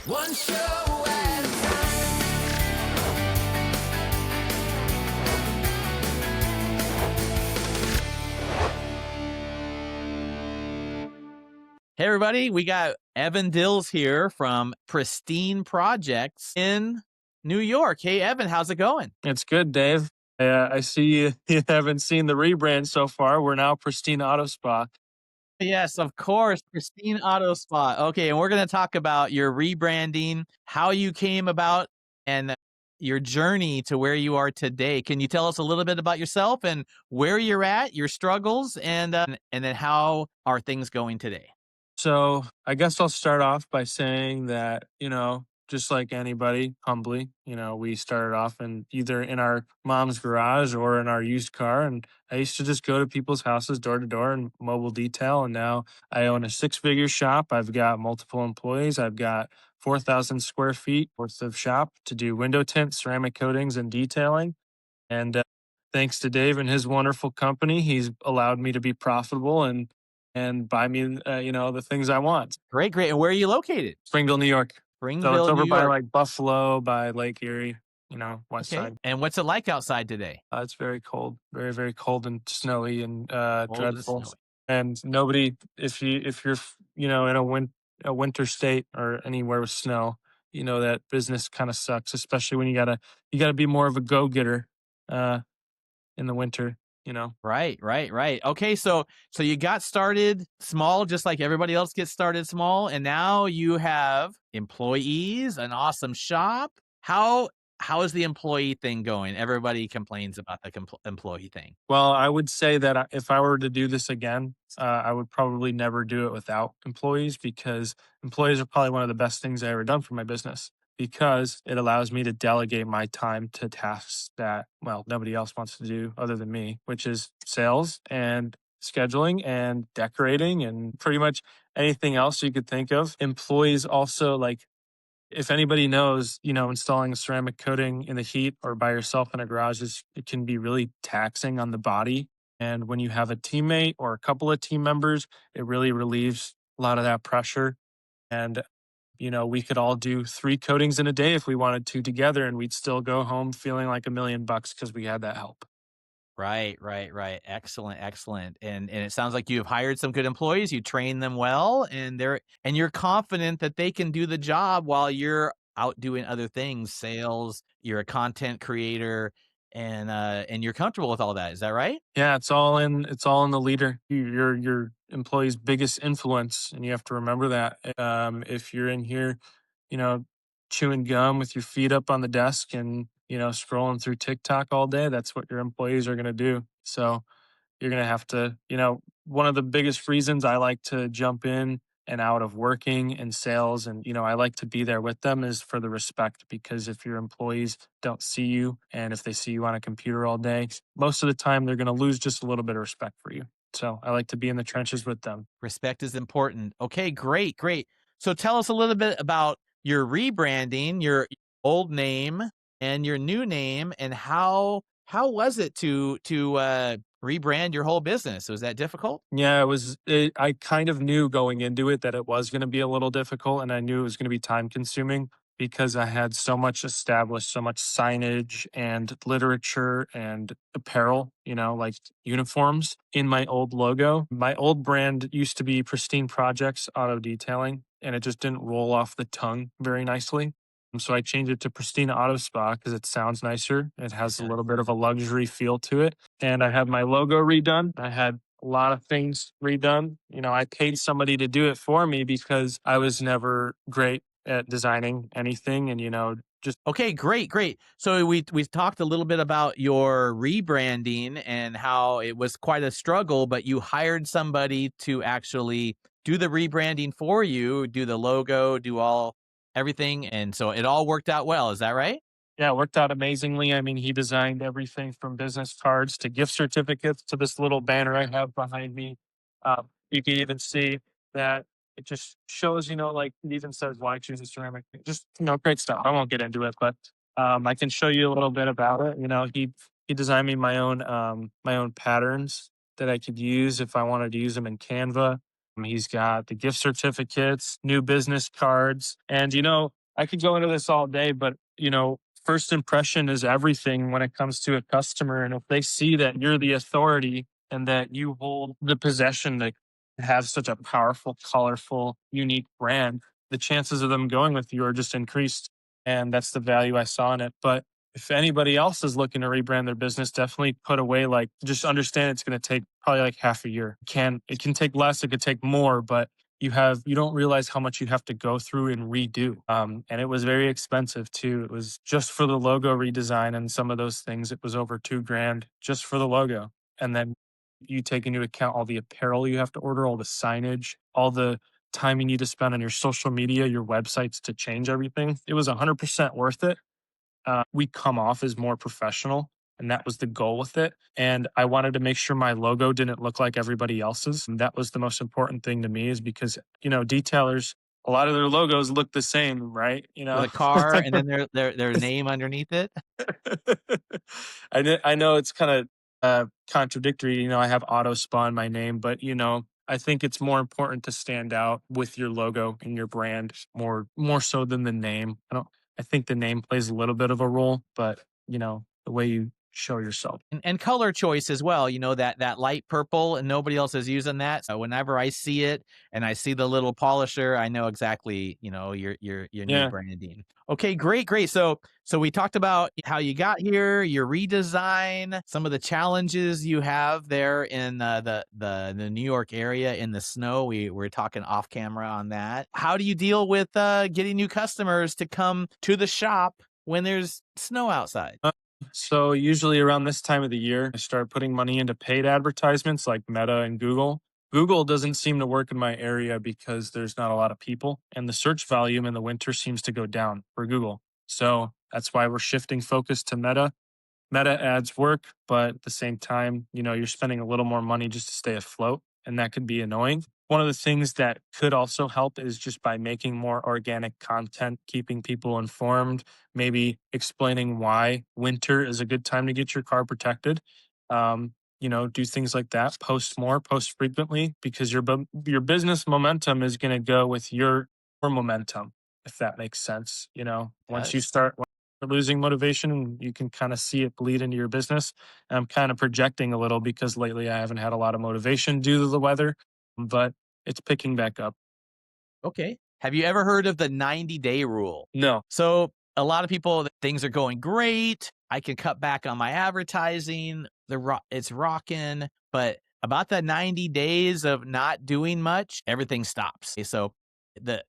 One show at a time. Hey, everybody, we got Evan Dills here from Pristine Projects in New York. Hey, Evan, how's it going? It's good, Dave. I see you haven't seen the rebrand so far. We're now Pristine Auto Spa. Yes, of course, Pristine Auto Spa. Okay, and we're going to talk about your rebranding, how you came about, and your journey to where you are today. Can you tell us a little bit about yourself and where you're at, your struggles, and then how are things going today? So I guess I'll start off by saying that, just like anybody, humbly, we started off in either in our mom's garage or in our used car. And I used to just go to people's houses door to door and mobile detail. And now I own a six-figure shop. I've got multiple employees. I've got 4,000 square feet worth of shop to do window tint, ceramic coatings, and detailing. And thanks to Dave and his wonderful company, he's allowed me to be profitable and buy me, the things I want. Great, great. And where are you located? Springville, New York. So it's Springville, New over by York. like Buffalo, by Lake Erie, west Okay. side. And what's it like outside today? It's very cold, very very cold and snowy and Cold and dreadful. snowy. And nobody, if you're in a winter state or anywhere with snow, that business kind of sucks, especially when you gotta be more of a go getter uh, in the winter. Right, right, right. Okay, so you got started small, just like everybody else gets started small, and now you have employees, an awesome shop. How is the employee thing going? Everybody complains about the employee thing. Well, I would say that if I were to do this again, I would probably never do it without employees because employees are probably one of the best things I ever done for my business because it allows me to delegate my time to tasks that, well, nobody else wants to do other than me, which is sales and scheduling and decorating and pretty much anything else you could think of. Employees also like if anybody knows, installing a ceramic coating in the heat or by yourself in a garage it can be really taxing on the body. And when you have a teammate or a couple of team members, it really relieves a lot of that pressure. And, we could all do three coatings in a day if we wanted to together, and we'd still go home feeling like $1 million because we had that help. Right, right, right. Excellent, excellent. And it sounds like you've hired some good employees, you train them well, and you're confident that they can do the job while you're out doing other things, sales, you're a content creator, and you're comfortable with all that. Is that right? Yeah, it's all in the leader. You're your employee's biggest influence, and you have to remember that. If you're in here, you know, chewing gum with your feet up on the desk and scrolling through TikTok all day, that's what your employees are going to do. So you're going to have to, one of the biggest reasons I like to jump in and out of working and sales and, I like to be there with them is for the respect because if your employees don't see you and if they see you on a computer all day, most of the time they're going to lose just a little bit of respect for you. So I like to be in the trenches with them. Respect is important. Okay, great, great. So tell us a little bit about your rebranding, your old name and your new name, and how was it to rebrand your whole business? Was that difficult? Yeah, I kind of knew going into it that it was going to be a little difficult and I knew it was going to be time consuming because I had so much established, so much signage and literature and apparel, like uniforms in my old logo. My old brand used to be Pristine Projects Auto Detailing and it just didn't roll off the tongue very nicely. So I changed it to Pristine Auto Spa because it sounds nicer. It has a little bit of a luxury feel to it. And I had my logo redone. I had a lot of things redone. I paid somebody to do it for me because I was never great at designing anything. And, just Okay, great, great. So we talked a little bit about your rebranding and how it was quite a struggle, but you hired somebody to actually do the rebranding for you, do the logo, do all everything, and so it all worked out well. Is that right? yeah, it worked out amazingly. I mean, he designed everything from business cards to gift certificates to this little banner I have behind me. You can even see that it just shows, like it even says why choose a ceramic. Just great stuff. I won't get into it, but I can show you a little bit about it. He designed me my own patterns that I could use if I wanted to use them in Canva. He's got the gift certificates, new business cards. And, I could go into this all day, but, first impression is everything when it comes to a customer. And if they see that you're the authority and that you hold the possession to have such a powerful, colorful, unique brand, the chances of them going with you are just increased. And that's the value I saw in it. But if anybody else is looking to rebrand their business, definitely put away, like, just understand it's going to take probably like half a year. It can take less, it could take more, but you don't realize how much you have to go through and redo. And it was very expensive too. It was just for the logo redesign and some of those things. It was over $2,000 just for the logo. And then you take into account all the apparel you have to order, all the signage, all the time you need to spend on your social media, your websites to change everything. It was 100% worth it. We come off as more professional, and that was the goal with it. And I wanted to make sure my logo didn't look like everybody else's. And that was the most important thing to me, is because, detailers, a lot of their logos look the same, right? With a car and then their name underneath it. I know it's kind of contradictory. I have Auto Spa in my name, but I think it's more important to stand out with your logo and your brand more so than the name. I think the name plays a little bit of a role, but the way you show yourself. And color choice as well, that light purple, and nobody else is using that. So whenever I see it and I see the little polisher, I know exactly, your new Yeah. branding. Okay, great. So we talked about how you got here, your redesign, some of the challenges you have there in the New York area in the snow. We're talking off camera on that. How do you deal with getting new customers to come to the shop when there's snow outside? So usually around this time of the year, I start putting money into paid advertisements like Meta and Google. Google doesn't seem to work in my area because there's not a lot of people, and the search volume in the winter seems to go down for Google. So that's why we're shifting focus to Meta. Meta ads work, but at the same time, you're spending a little more money just to stay afloat, and that could be annoying. One of the things that could also help is just by making more organic content, keeping people informed, maybe explaining why winter is a good time to get your car protected. Do things like that. Post more, post frequently, because your business momentum is going to go with your momentum, if that makes sense. Once you Yes. start losing motivation, you can kind of see it bleed into your business. And I'm kind of projecting a little because lately I haven't had a lot of motivation due to the weather, but it's picking back up. Okay. Have you ever heard of the 90-day rule? No. So a lot of people, things are going great. I can cut back on my advertising. It's rocking. But about the 90 days of not doing much, everything stops. Okay, so the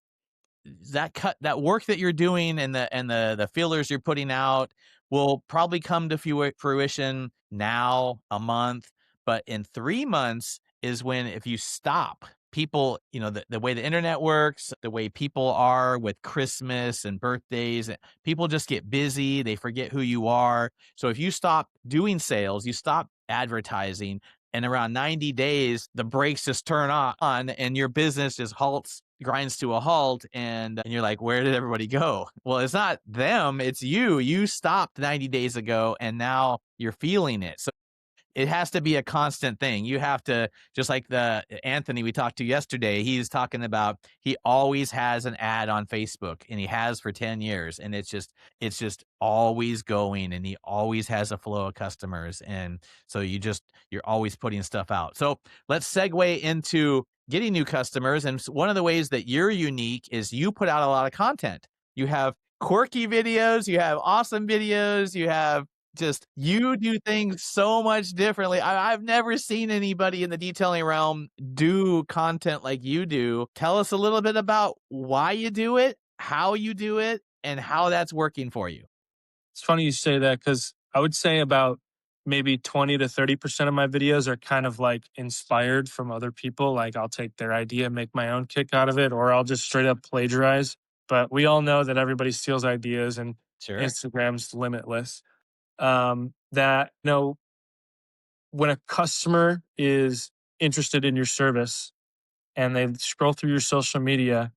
that work that you're doing and the feelers you're putting out will probably come to fruition now, a month, but in 3 months is when, if you stop, people, the way the internet works, the way people are with Christmas and birthdays, people just get busy, they forget who you are. So if you stop doing sales, you stop advertising, and around 90 days, the brakes just turn on and your business just grinds to a halt, and you're like, where did everybody go? Well, it's not them, it's you. You stopped 90 days ago and now you're feeling it. So it has to be a constant thing. You have to, just like the Anthony we talked to yesterday, he's talking about, he always has an ad on Facebook, and he has for 10 years. And it's just always going, and he always has a flow of customers. And so you're always putting stuff out. So let's segue into getting new customers. And one of the ways that you're unique is you put out a lot of content. You have quirky videos, you have awesome videos, you do things so much differently. I've never seen anybody in the detailing realm do content like you do. Tell us a little bit about why you do it, how you do it, and how that's working for you. It's funny you say that, because I would say about maybe 20 to 30% of my videos are kind of like inspired from other people. Like, I'll take their idea, make my own kick out of it, or I'll just straight up plagiarize. But we all know that everybody steals ideas, and Sure. Instagram's limitless. That, when a customer is interested in your service and they scroll through your social media,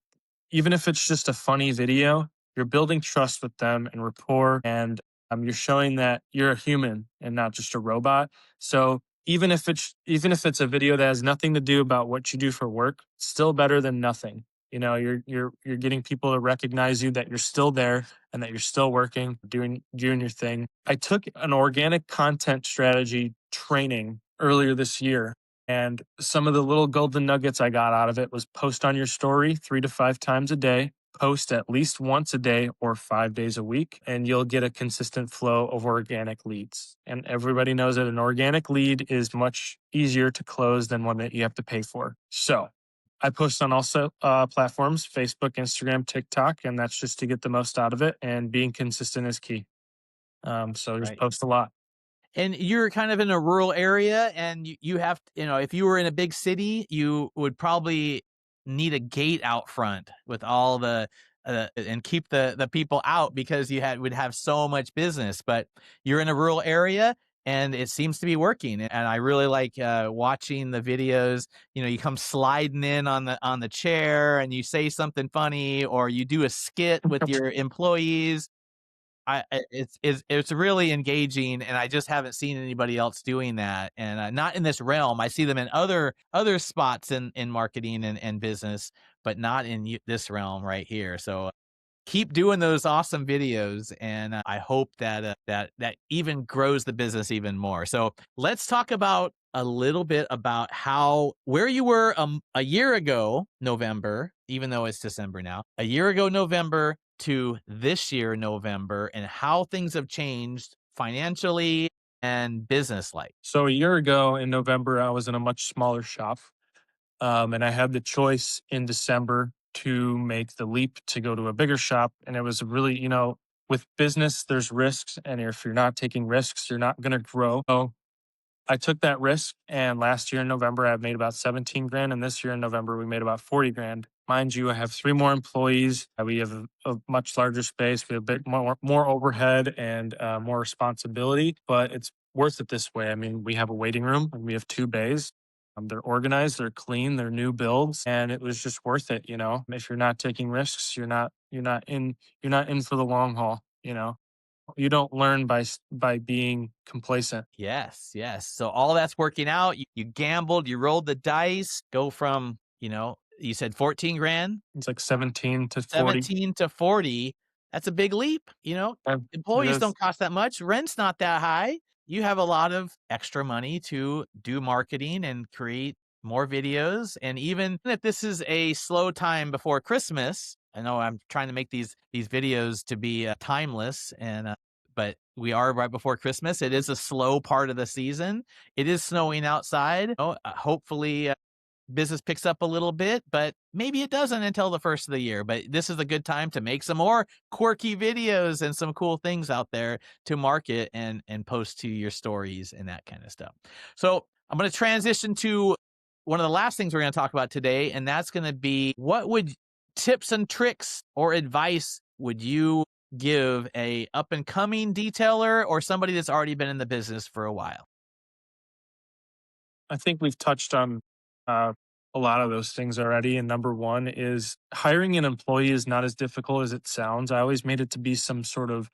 even if it's just a funny video, you're building trust with them and rapport, and you're showing that you're a human and not just a robot. So even if it's a video that has nothing to do about what you do for work, still better than nothing. You're getting people to recognize you, that you're still there and that you're still working, doing your thing. I took an organic content strategy training earlier this year, and some of the little golden nuggets I got out of it was: post on your story 3 to 5 times a day, post at least once a day or 5 days a week, and you'll get a consistent flow of organic leads. And everybody knows that an organic lead is much easier to close than one that you have to pay for. So I post on also platforms: Facebook, Instagram, TikTok, and that's just to get the most out of it. And being consistent is key. So just Right. post a lot. And you're kind of in a rural area, and you have, if you were in a big city, you would probably need a gate out front with all the and keep the people out, because would have so much business. But you're in a rural area, and it seems to be working. And I really like watching the videos. You come sliding in on the chair, and you say something funny, or you do a skit with your employees. It's really engaging, and I just haven't seen anybody else doing that, and not in this realm. I see them in other spots in marketing and business, but not in this realm right here. So keep doing those awesome videos, and I hope that even grows the business even more. So let's talk about a little bit about where you were a year ago November, even though it's December now, a year ago November to this year November, and how things have changed financially and business like. So a year ago in November, I was in a much smaller shop, and I had the choice in December to make the leap to go to a bigger shop. And it was really, with business, there's risks. And if you're not taking risks, you're not going to grow. So I took that risk. And last year in November, I made about 17 grand. And this year in November, we made about 40 grand. Mind you, I have 3 more employees. We have a much larger space. We have a bit more overhead and more responsibility, but it's worth it this way. I mean, we have a waiting room and we have 2 bays. They're organized, they're clean, they're new builds, and it was just worth it. If you're not taking risks, you're not in for the long haul. You don't learn by being complacent. Yes, yes. So all that's working out. You gambled, you rolled the dice, go from, you said 14 grand, It's like 17 to 40. 17 to 40. That's a big leap. It Employees is. don't cost that much. Rent's not that high. You have a lot of extra money to do marketing and create more videos. And even if this is a slow time before Christmas, I know I'm trying to make these videos to be timeless, and but we are right before Christmas. It is a slow part of the season. It is snowing outside. Hopefully business picks up a little bit, but maybe it doesn't until the first of the year. But this is a good time to make some more quirky videos and some cool things out there to market and post to your stories and that kind of stuff. So I'm going to transition to one of the last things we're going to talk about today, and that's going to be, what would tips and tricks or advice would you give a up and coming detailer or somebody that's already been in the business for a while? I think we've touched on uh, a lot of those things already. And number one is, hiring an employee is not as difficult as it sounds. I always made it to be some sort of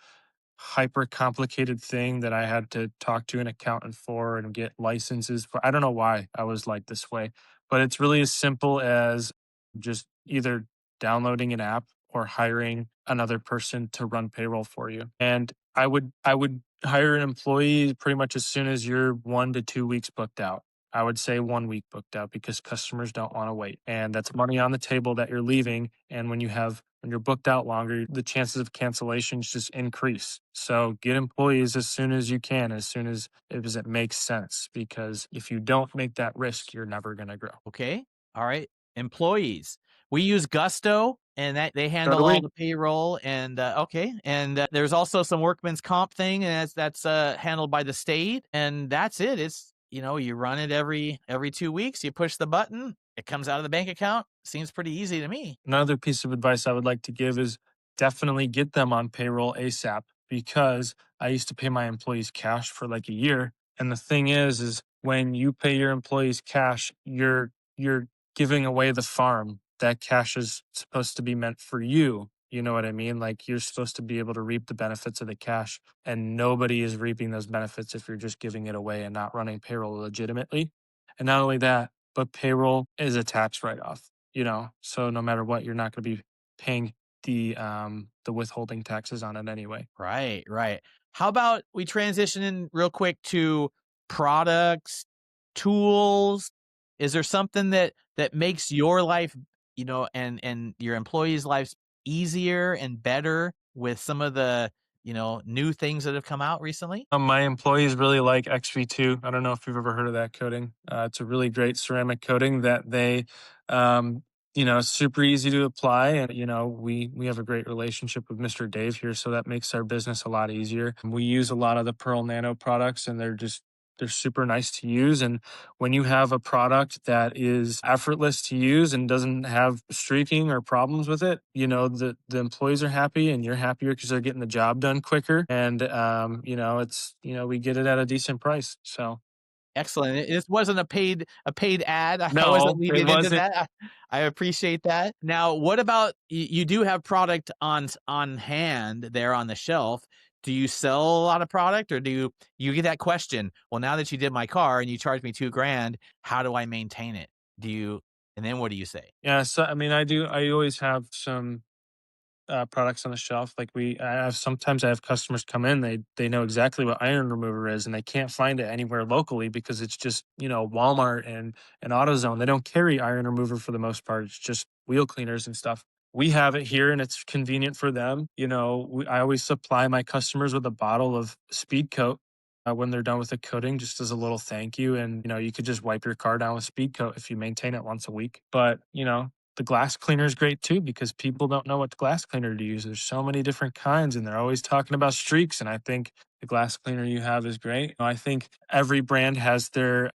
hyper complicated thing that I had to talk to an accountant for and get licenses for. I don't know why I was like this way, but it's really as simple as just either downloading an app or hiring another person to run payroll for you. And I would hire an employee pretty much as soon as you're 1 to 2 weeks booked out. I would say 1 week booked out, because customers don't want to wait. And that's money on the table that you're leaving. And when you're booked out longer, the chances of cancellations just increase. So get employees as soon as you can, as soon as it makes sense, because if you don't make that risk, you're never going to grow. Okay. All right. Employees. We use Gusto, and that they So do handle all we. the payroll. And okay. And there's also some workman's comp thing, and that's handled by the state. And that's it. It's, you run it every 2 weeks. You push the button, it comes out of the bank account. Seems pretty easy to me. Another piece of advice I would like to give is, definitely get them on payroll ASAP, because I used to pay my employees cash for like a year. And the thing is when you pay your employees cash, you're giving away the farm. That cash is supposed to be meant for you. You know what I mean? Like you're supposed to be able to reap the benefits of the cash, and nobody is reaping those benefits if you're just giving it away and not running payroll legitimately. And not only that, but payroll is a tax write-off, you know. So no matter what, you're not going to be paying the withholding taxes on it anyway. Right, right. How about we transition in real quick to products, tools? Is there something that makes your life, and your employees' lives easier and better with some of the, new things that have come out recently? My employees really like XV2. I don't know if you've ever heard of that coating. It's a really great ceramic coating that they, um, it's super easy to apply. And, we have a great relationship with Mr. Dave here. So that makes our business a lot easier. We use a lot of the Pearl Nano products, and they're super nice to use. And when you have a product that is effortless to use and doesn't have streaking or problems with it, the employees are happy and you're happier because they're getting the job done quicker. And, we get it at a decent price. So, Excellent. This wasn't a paid ad. I wasn't no, it leading into wasn't. that. I appreciate that. Now, what about you do have product on hand there on the shelf. Do you sell a lot of product, or do you get that question? Well, now that you did my car and you charged me 2 grand, how do I maintain it? Do you and then what do you say? Yeah. So, I mean, I always have some products on the shelf. Like sometimes I have customers come in, they know exactly what iron remover is, and they can't find it anywhere locally because it's just Walmart and AutoZone. They don't carry iron remover for the most part. It's just wheel cleaners and stuff. We have it here, and it's convenient for them. I always supply my customers with a bottle of Speed Coat. When they're done with the coating, just as a little thank you. And, you could just wipe your car down with Speed Coat if you maintain it once a week. But, the glass cleaner is great too because people don't know what glass cleaner to use. There's so many different kinds, and they're always talking about streaks. And I think the glass cleaner you have is great. I think every brand has their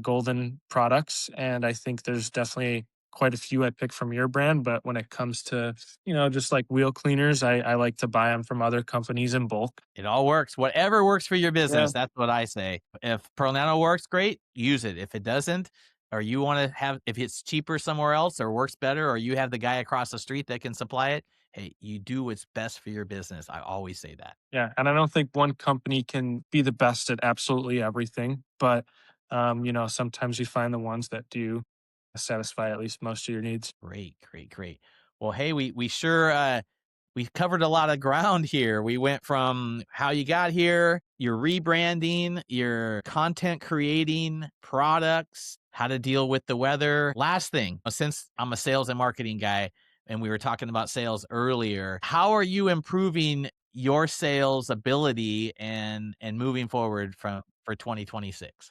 golden products, and I think there's definitely quite a few I pick from your brand. But when it comes to just like wheel cleaners, I like to buy them from other companies in bulk. It all works. Whatever works for your Yeah. business. That's what I say. If Pearl Nano works, great, use it. If it doesn't, or you want to if it's cheaper somewhere else or works better, or you have the guy across the street that can supply it, hey, you do what's best for your business. I always say that. Yeah, and I don't think one company can be the best at absolutely everything, but sometimes you find the ones that do satisfy at least most of your needs. Great, great, great. Well, hey, we sure we've covered a lot of ground here. We went from how you got here, your rebranding, your content creating, products, how to deal with the weather. Last thing, since I'm a sales and marketing guy and we were talking about sales earlier, how are you improving your sales ability and moving forward for 2026?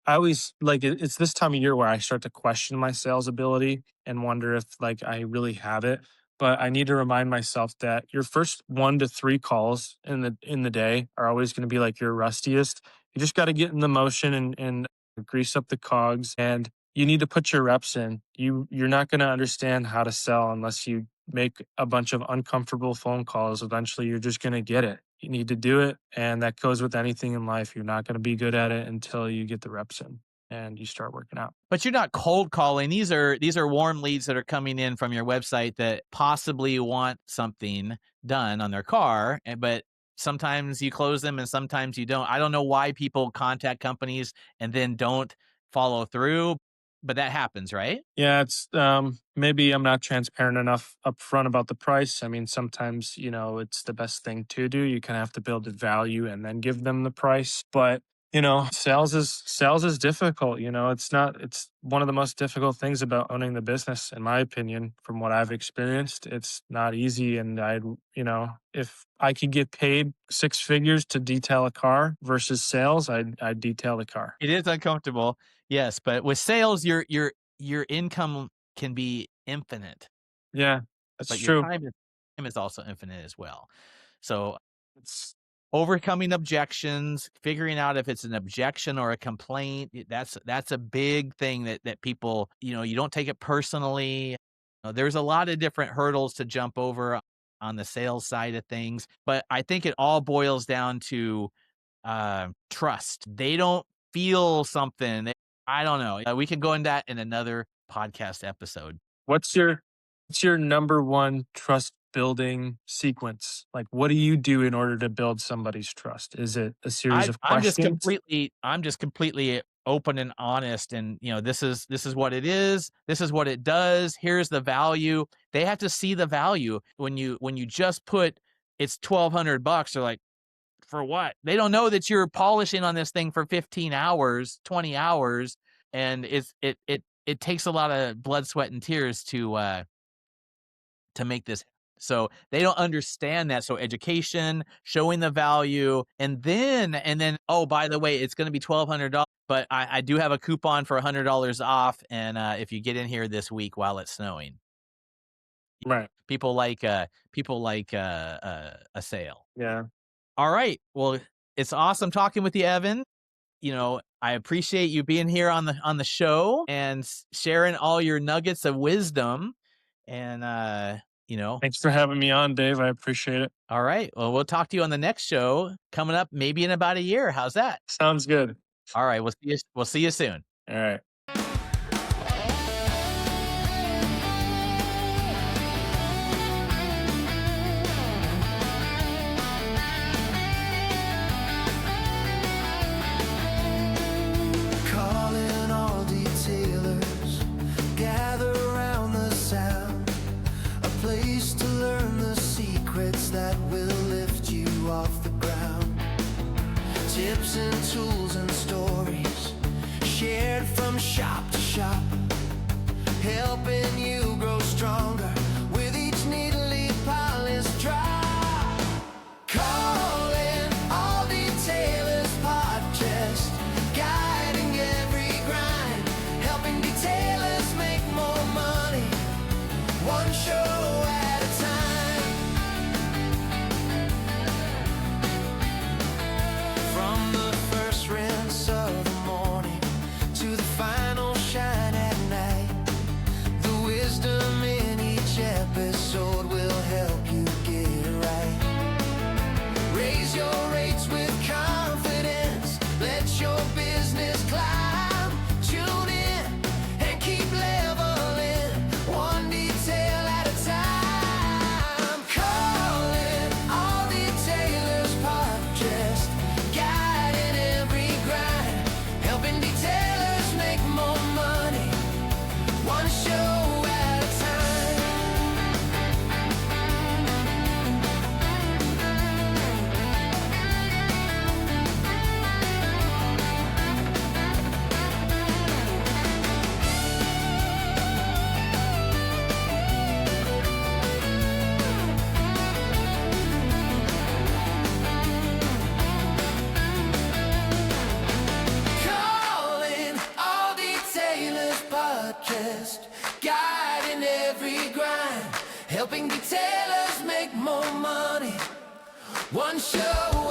I always it's this time of year where I start to question my sales ability and wonder if like I really have it. But I need to remind myself that your first 1 to 3 calls in the day are always going to be like your rustiest. You just got to get in the motion and grease up the cogs, and you need to put your reps in. You're not going to understand how to sell unless you make a bunch of uncomfortable phone calls. Eventually, you're just going to get it. You need to do it. And that goes with anything in life. You're not going to be good at it until you get the reps in and you start working out. But you're not cold calling. These are warm leads that are coming in from your website that possibly want something done on their car, but sometimes you close them and sometimes you don't. I don't know why people contact companies and then don't follow through, but that happens, right? Yeah, it's maybe I'm not transparent enough upfront about the price. I mean, sometimes, it's the best thing to do. You kind of have to build the value and then give them the price. But, sales is difficult. It's one of the most difficult things about owning the business, in my opinion, from what I've experienced. It's not easy. And if I could get paid 6 figures to detail a car versus sales, I'd detail the car. It is uncomfortable. Yes, but with sales, your income can be infinite, Yeah, that's but your true. time is also infinite as well. So It's overcoming objections, figuring out if it's an objection or a complaint, that's a big thing that people, you don't take it personally. There's a lot of different hurdles to jump over on the sales side of things, but I think it all boils down to trust. They don't feel something. I don't know. We can go into that in another podcast episode. What's your number one trust building sequence? Like, what do you do in order to build somebody's trust? Is it a series of I'm just questions? completely open and honest, and this is what it is. This is what it does. Here's the value. They have to see the value. When you just put it's $1,200, they're like, for what? They don't know that you're polishing on this thing for 15 hours, 20 hours, and it takes a lot of blood, sweat, and tears to make this. So they don't understand that. So education, showing the value, and then oh, by the way, it's going to be $1,200, but I do have a coupon for $100 off, and if you get in here this week while it's snowing, Right. people like a sale. Yeah. All right. Well, it's awesome talking with you, Evan. I appreciate you being here on the show and sharing all your nuggets of wisdom. And Thanks for having me on, Dave. I appreciate it. all right. Well, we'll talk to you on the next show coming up, maybe in about a year. How's that? Sounds good. All right. We'll see you soon. All right. Calling all detailers, gather around the sound, a place to learn the secrets that will lift you off the ground. Tips and tools and stories shared from shop to shop, helping you grow stronger with each neatly polished drop. Calling all detailers podcast, guiding every grind, helping detailers make more money, one show at a time. From the first rinse of the morning to the final shine at night, the wisdom in each episode will help you get it right. Raise your rates with confidence, let your business climb. Tune in and keep leveling, one detail at a time. Calling all detailers podcast, guiding every grind, helping detailers make more money, one show at a time. Calling all detailers podcast, guiding every grind, helping detailers make more money, one show